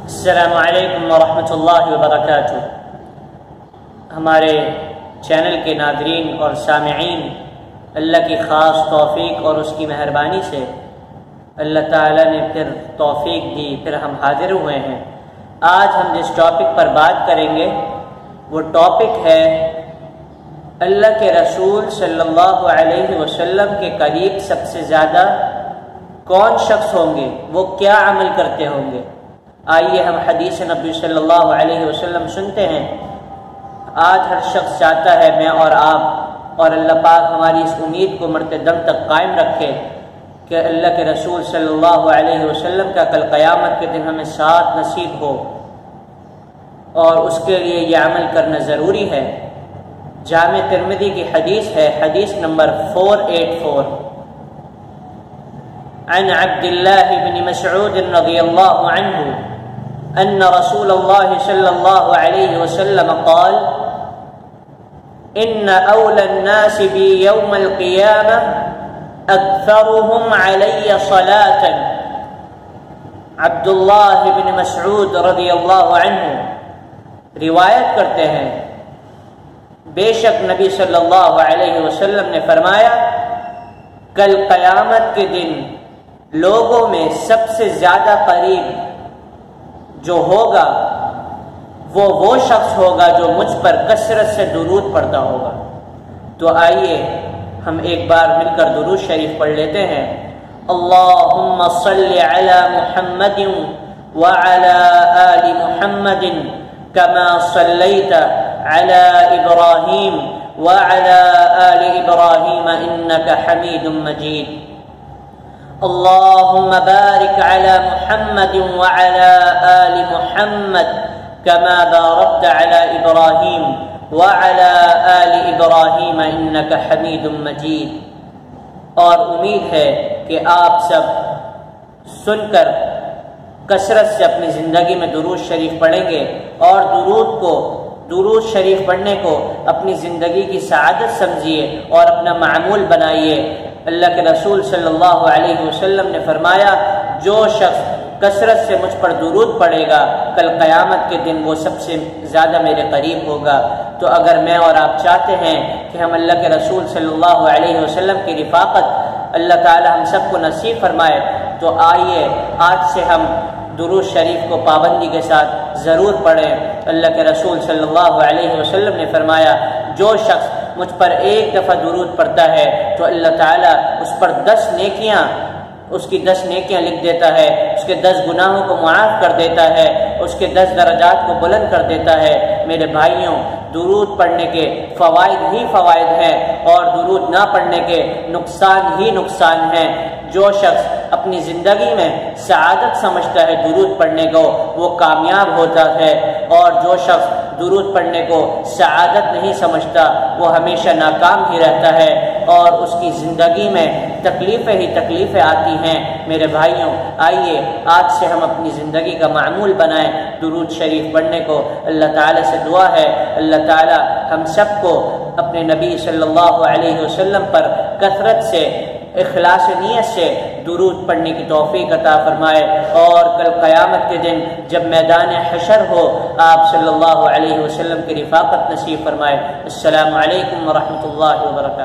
السلام علیکم ورحمۃ اللہ وبرکاتہ۔ ہمارے چینل کے ناظرین اور سامعین، اللہ کی خاص توفیق اور اس کی مہربانی سے اللہ تعالیٰ نے پھر توفیق دی، پھر ہم حاضر ہوئے ہیں۔ آج ہم جس ٹاپک پر بات کریں گے وہ ٹاپک ہے اللہ کے رسول صلی اللہ علیہ وسلم کے قریب سب سے زیادہ کون شخص ہوں گے، وہ کیا عمل کرتے ہوں گے۔ آئیے ہم حدیث نبی صلی اللہ علیہ وسلم سنتے ہیں۔ آج ہر شخص چاہتا ہے میں اور آپ، اور اللہ پاک ہماری اس امید کو مرتے دم تک قائم رکھے کہ اللہ کے رسول صلی اللہ علیہ وسلم کا کل قیامت کے دن ہمیں ساتھ نصیب ہو، اور اس کے لیے یہ عمل کرنا ضروری ہے۔ جامع ترمذی کی حدیث ہے، حدیث نمبر 484، عن عبد الله بن مسعود رضي الله عنه أن رسول الله صلى الله عليه وسلم قال: إن أولى الناس بي يوم القيامة أكثرهم علي صلاة۔ عبداللہ بن مسعود رضی اللہ عنہ روایت کرتے ہیں، بے شک نبی صلی اللہ علیہ وسلم نے فرمایا، کل قیامت کے دن لوگوں میں سب سے زیادہ قریب جو ہوگا وہ شخص ہوگا جو مجھ پر کثرت سے درود پڑھتا ہوگا۔ تو آئیے ہم ایک بار مل کر درود شریف پڑھ لیتے ہیں۔ اللہم صلی علی محمد وعلی آل محمد کما صلیت علی ابراہیم وعلی آل ابراہیم انک حمید مجید۔ اللهم بارك على محمد وعلى آل محمد كما باركت على إبراهيم وعلى آل إبراهيم إنك حميد مجيد۔ اور امید ہے کہ آپ سب سن کر کثرت سے اپنی زندگی میں درود شریف پڑھیں گے، اور درود شریف پڑھنے کو اپنی زندگی کی سعادت سمجھیے اور اپنا معمول بنائیے۔ اللہ کے رسول صلی اللہ علیہ وسلم نے فرمایا، جو شخص کثرت سے مجھ پر درود پڑھے گا کل قیامت کے دن وہ سب سے زیادہ میرے قریب ہوگا۔ تو اگر میں اور آپ چاہتے ہیں کہ ہم اللہ کے رسول صلی اللہ علیہ وسلم کی رفاقت اللہ تعالی ہم سب کو نصیب فرمائے، تو آئیے آج سے ہم درود شریف کو پابندی کے ساتھ ضرور پڑھیں۔ اللہ کے رسول صلی اللہ علیہ وسلم نے فرمایا، جو شخص مجھ پر ایک دفعہ درود پڑھتا ہے تو اللہ تعالیٰ اس پر 10 نیکیاں لکھ دیتا ہے، اس کے 10 گناہوں کو معاف کر دیتا ہے، اس کے 10 درجات کو بلند کر دیتا ہے۔ میرے بھائیوں، درود پڑھنے کے فوائد ہی فوائد ہیں، اور درود نہ پڑھنے کے نقصان ہی نقصان ہیں۔ جو شخص اپنی زندگی میں سعادت سمجھتا ہے درود پڑھنے کو، وہ کامیاب ہوتا ہے، اور جو شخص درود پڑھنے کو سعادت نہیں سمجھتا وہ ہمیشہ ناکام ہی رہتا ہے، اور اس کی زندگی میں تکلیفیں آتی ہیں۔ میرے بھائیوں، آئیے آج سے ہم اپنی زندگی کا معمول بنائیں درود شریف پڑھنے کو۔ اللہ تعالیٰ سے دعا ہے اللہ تعالیٰ ہم سب کو اپنے نبی صلی اللہ علیہ وسلم پر کثرت سے اخلاص نیت سے درود پڑھنے کی توفیق عطا فرمائے، اور کل قیامت کے دن جب میدان حشر ہو آپ صلی اللہ علیہ وسلم کی رفاقت نصیب فرمائے۔ السلام علیکم ورحمۃ اللہ وبرکاتہ۔